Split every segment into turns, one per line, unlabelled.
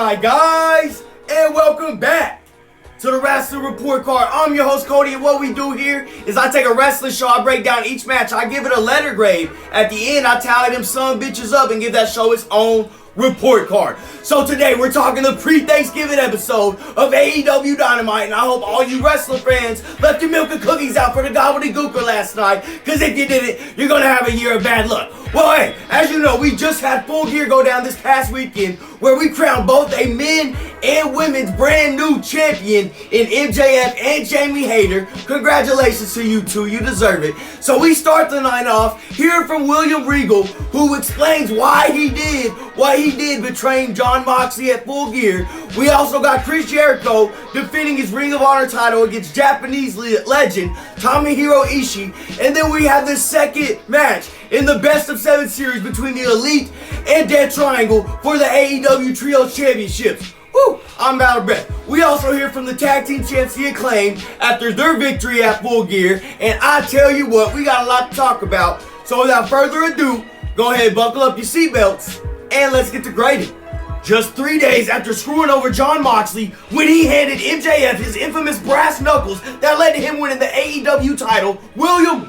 Alright guys, and welcome back to the Wrestling Report Card. I'm your host Cody, and what we do here is I take a wrestling show, I break down each match, I give it a letter grade. At the end, I tally them son bitches up and give that show its own report card. So today we're talking the pre-Thanksgiving episode of AEW Dynamite, and I hope all you wrestling fans left your milk and cookies out for the gobbledygooker last night, because if you didn't, you're gonna have a year of bad luck. Well, hey, as you know, we just had Full Gear go down this past weekend where we crowned both a men and women's brand new champion in MJF and Jame Hayter. Congratulations to you two, you deserve it. So we start the night off hearing from Regal, who explains why he did betraying Jon Moxley at Full Gear. We also got Chris Jericho defending his Ring of Honor title against Japanese legend Tomohiro Ishii. And then we have the second match in the best of 7 series between the Elite and Death Triangle for the AEW Trios Championships. Woo! I'm out of breath. We also hear from the tag team champs, the Acclaimed, after their victory at Full Gear. And I tell you what, we got a lot to talk about. So without further ado, go ahead, buckle up your seatbelts, and let's get to grading. Just 3 days after screwing over Jon Moxley when he handed MJF his infamous brass knuckles that led to him winning the AEW title,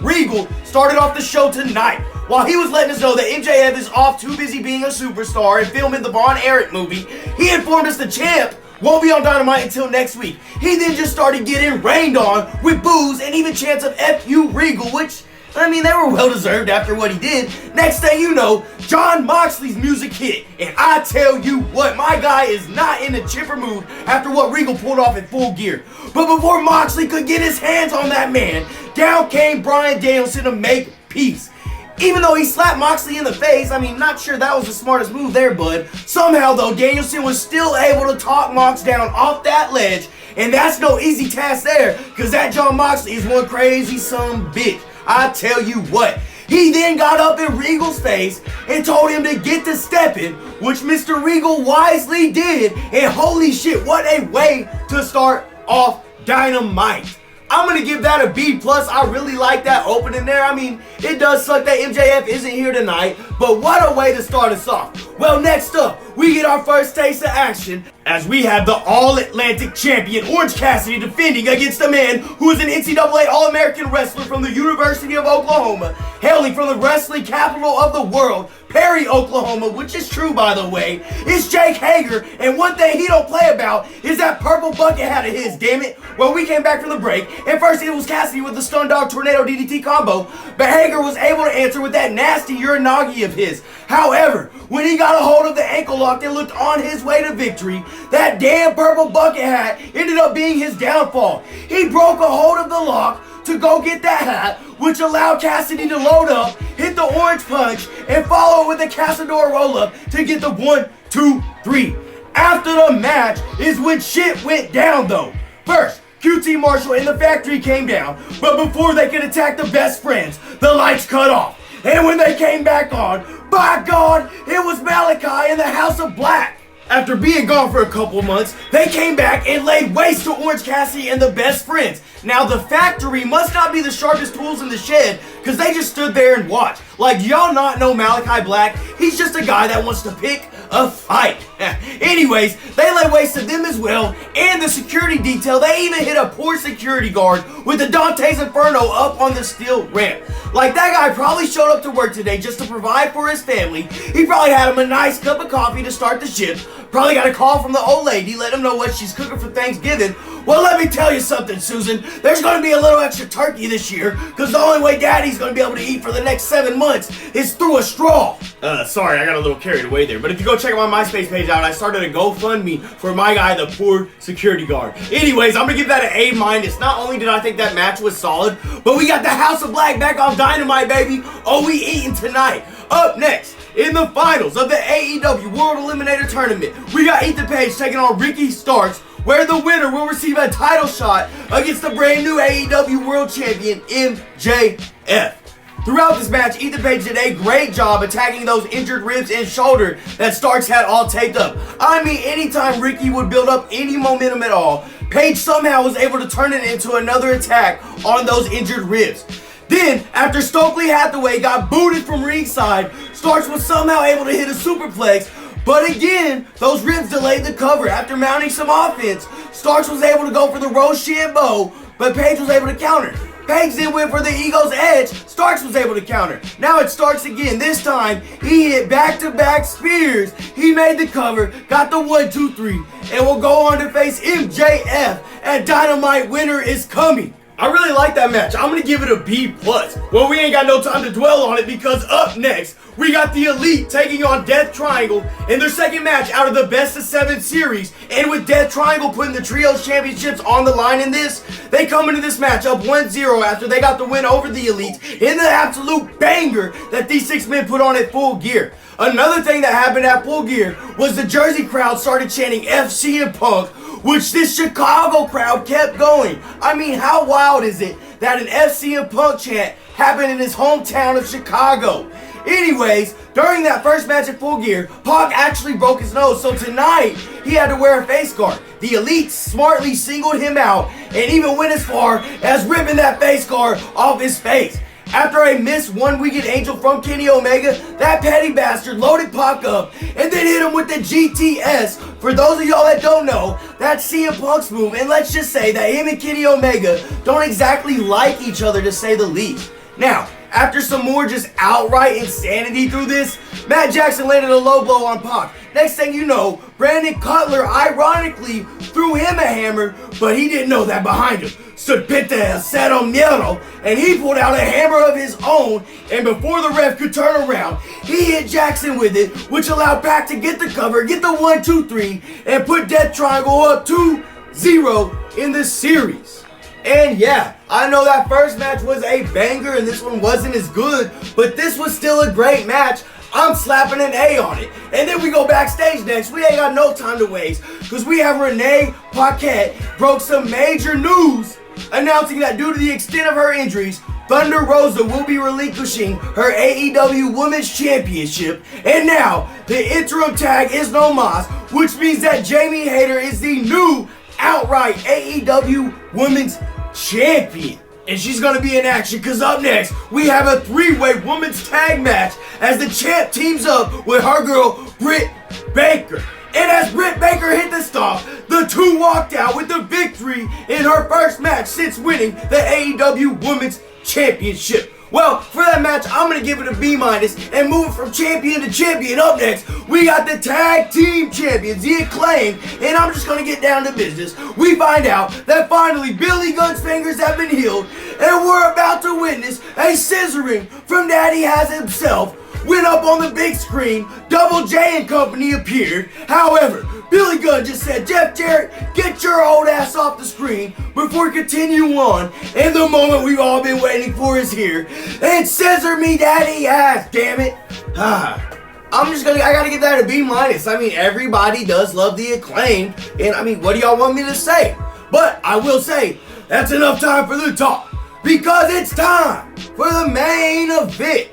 Regal started off the show tonight. While he was letting us know that MJF is off too busy being a superstar and filming the Von Erich movie, he informed us the champ won't be on Dynamite until next week. He then just started getting rained on with boos and even chants of F you Regal, which, I mean, they were well-deserved after what he did. Next thing you know, Jon Moxley's music hit. And I tell you what, my guy is not in a chipper mood after what Regal pulled off at Full Gear. But before Moxley could get his hands on that man, down came Bryan Danielson to make peace. Even though he slapped Moxley in the face, I mean, not sure that was the smartest move there, bud. Somehow, though, Danielson was still able to talk Mox down off that ledge. And that's no easy task there, because that Jon Moxley is one crazy son bitch. I tell you what, he then got up in Regal's face and told him to get to stepping, which Mr. Regal wisely did, and holy shit, what a way to start off Dynamite. I'm going to give that a B+. I really like that opening there. I mean, it does suck that MJF isn't here tonight, but what a way to start us off. Well, next up, we get our first taste of action as we have the All-Atlantic Champion, Orange Cassidy, defending against a man who is an NCAA All-American wrestler from the University of Oklahoma, hailing from the wrestling capital of the world, Perry, Oklahoma, which is true, by the way. It's Jake Hager, and one thing he don't play about is that purple bucket hat of his, damn it. Well, we came back from the break, and first it was Cassidy with the Stun Dog Tornado DDT combo, but Hager was able to answer with that nasty Uranagi of his. However, when he got a hold of the ankle lock and looked on his way to victory, that damn purple bucket hat ended up being his downfall. He broke a hold of the lock to go get that hat, which allowed Cassidy to load up, hit the orange punch, and follow with a Cazador roll-up to get the 1, 2, 3. After the match is when shit went down though. First, QT Marshall and the factory came down, but before they could attack the best friends, the lights cut off. And when they came back on, by God, it was Malachi and the House of Black. After being gone for a couple of months, they came back and laid waste to Orange Cassidy and the best friends. Now, the factory must not be the sharpest tools in the shed, because they just stood there and watched. Like, do y'all not know Malachi Black? He's just a guy that wants to pick a fight. Anyways, they laid waste to them as well, and the security detail, they even hit a poor security guard with the Dante's Inferno up on the steel ramp. Like, that guy probably showed up to work today just to provide for his family. He probably had him a nice cup of coffee to start the shift. Probably got a call from the old lady, let him know what she's cooking for Thanksgiving. Well, let me tell you something, Susan. There's going to be a little extra turkey this year, because the only way Daddy's going to be able to eat for the next 7 months is through a straw. Sorry, I got a little carried away there. But if you go check my MySpace page out, I started a GoFundMe for my guy, the poor security guard. Anyways, I'm going to give that an A-. Not only did I think that match was solid, but we got the House of Black back on Dynamite, baby. Oh, we eating tonight. Up next, in the finals of the AEW World Eliminator Tournament, we got Ethan Page taking on Ricky Starks, where the winner will receive a title shot against the brand new AEW World Champion, MJF. Throughout this match, Ethan Page did a great job attacking those injured ribs and shoulder that Starks had all taped up. I mean, anytime Ricky would build up any momentum at all, Page somehow was able to turn it into another attack on those injured ribs. Then, after Stokely Hathaway got booted from ringside, Starks was somehow able to hit a superplex, But again, those ribs delayed the cover. After mounting some offense, Starks was able to go for the Rochambeau, but Paige was able to counter. Paige then went for the Ego's Edge. Starks was able to counter. Now it's Starks again. This time, he hit back-to-back spears. He made the cover, got the 1, 2, 3, and will go on to face MJF. And Dynamite winner is coming. I really like that match. I'm going to give it a B+. Well, we ain't got no time to dwell on it because up next, we got the Elite taking on Death Triangle in their second match out of the Best of 7 series. And with Death Triangle putting the Trios Championships on the line in this, they come into this match up 1-0 after they got the win over the Elite in the absolute banger that these 6 men put on at Full Gear. Another thing that happened at Full Gear was the Jersey crowd started chanting FC and Punk, which this Chicago crowd kept going. I mean, how wild is it that an FC and Punk chant happened in his hometown of Chicago? Anyways, during that first match at Full Gear, Pac actually broke his nose, so tonight he had to wear a face guard. The Elite smartly singled him out and even went as far as ripping that face guard off his face. After a missed one-winged angel from Kenny Omega, that petty bastard loaded Pac up and then hit him with the GTS. For those of y'all that don't know, that's CM Punk's move, and let's just say that him and Kenny Omega don't exactly like each other, to say the least. Now, after some more just outright insanity through this, Matt Jackson landed a low blow on Pac. Next thing you know, Brandon Cutler ironically threw him a hammer, but he didn't know that behind him stood Penta El Cero Miedo, and he pulled out a hammer of his own, and before the ref could turn around, he hit Jackson with it, which allowed Pac to get the cover, get the 1, 2, 3, and put Death Triangle up 2-0 in the series. And yeah, I know that first match was a banger and this one wasn't as good, but this was still a great match. I'm slapping an A on it. And then we go backstage next. We ain't got no time to waste because we have Renee Paquette broke some major news announcing that due to the extent of her injuries, Thunder Rosa will be relinquishing her AEW Women's Championship. And now, the interim tag is no mas, which means that Jame Hayter is the new outright AEW Women's Champion. And she's going to be in action because up next, we have a 3-way women's tag match as the champ teams up with her girl, Britt Baker. And as Britt Baker hit the stop, the two walked out with the victory in her first match since winning the AEW Women's Championship. Well, for that match, I'm going to give it a B- and move it from champion to champion. Up next, we got the tag team champions, the Acclaimed, and I'm just going to get down to business. We find out that finally Billy Gunn's fingers have been healed, and we're about to witness a scissoring from Daddy Has himself. Went up on the big screen, Double J and company appeared. However, Billy Gunn just said, Jeff Jarrett, get your old ass off the screen before continuing on. And the moment we've all been waiting for is here. And scissor me Daddy Ass, damn it. I gotta give that a B-. I mean, everybody does love the Acclaimed. And I mean, what do y'all want me to say? But I will say, that's enough time for the talk. Because it's time for the main event.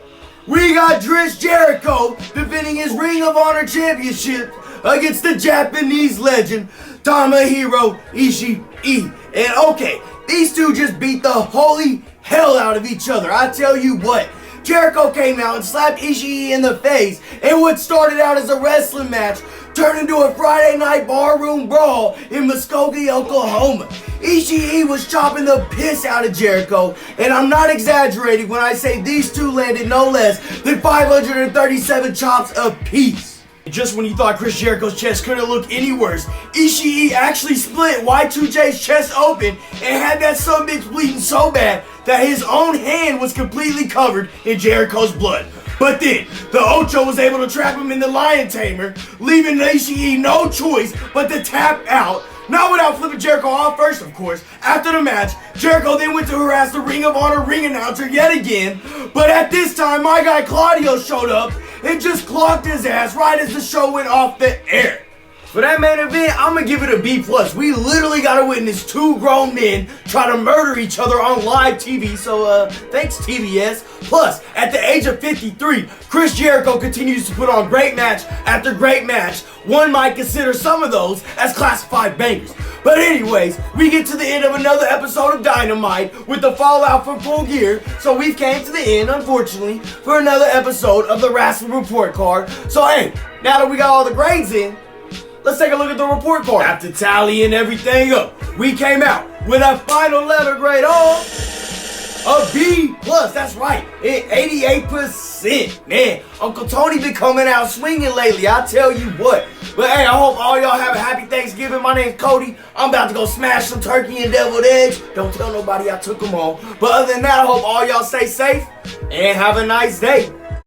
We got Chris Jericho defending his Ring of Honor Championship against the Japanese legend, Tomohiro Ishii. And okay, these two just beat the holy hell out of each other. I tell you what, Jericho came out and slapped Ishii in the face, and what started out as a wrestling match turned into a Friday night barroom brawl in Muskogee, Oklahoma. Ishii was chopping the piss out of Jericho, and I'm not exaggerating when I say these two landed no less than 537 chops apiece. Just when you thought Chris Jericho's chest couldn't look any worse, Ishii actually split Y2J's chest open and had that sumbitch bleeding so bad that his own hand was completely covered in Jericho's blood. But then, the Ocho was able to trap him in the Lion Tamer, leaving Ishii no choice but to tap out. Not without flipping Jericho off first, of course. After the match, Jericho then went to harass the Ring of Honor ring announcer yet again. But at this time, my guy Claudio showed up and just clocked his ass right as the show went off the air. For that main event, I'm gonna give it a B+. We literally gotta witness two grown men try to murder each other on live TV, so thanks TBS. Plus, at the age of 53, Chris Jericho continues to put on great match after great match. One might consider some of those as classified bangers. But anyways, we get to the end of another episode of Dynamite with the fallout from Full Gear. So we've came to the end, unfortunately, for another episode of the Wrestling Report Card. So hey, now that we got all the grades in, let's take a look at the report card. After tallying everything up, we came out with a final letter grade of a B+. That's right, 88%. Man, Uncle Tony been coming out swinging lately, I tell you what. But hey, I hope all y'all have a happy Thanksgiving. My name's Cody. I'm about to go smash some turkey and deviled eggs. Don't tell nobody I took them all. But other than that, I hope all y'all stay safe and have a nice day.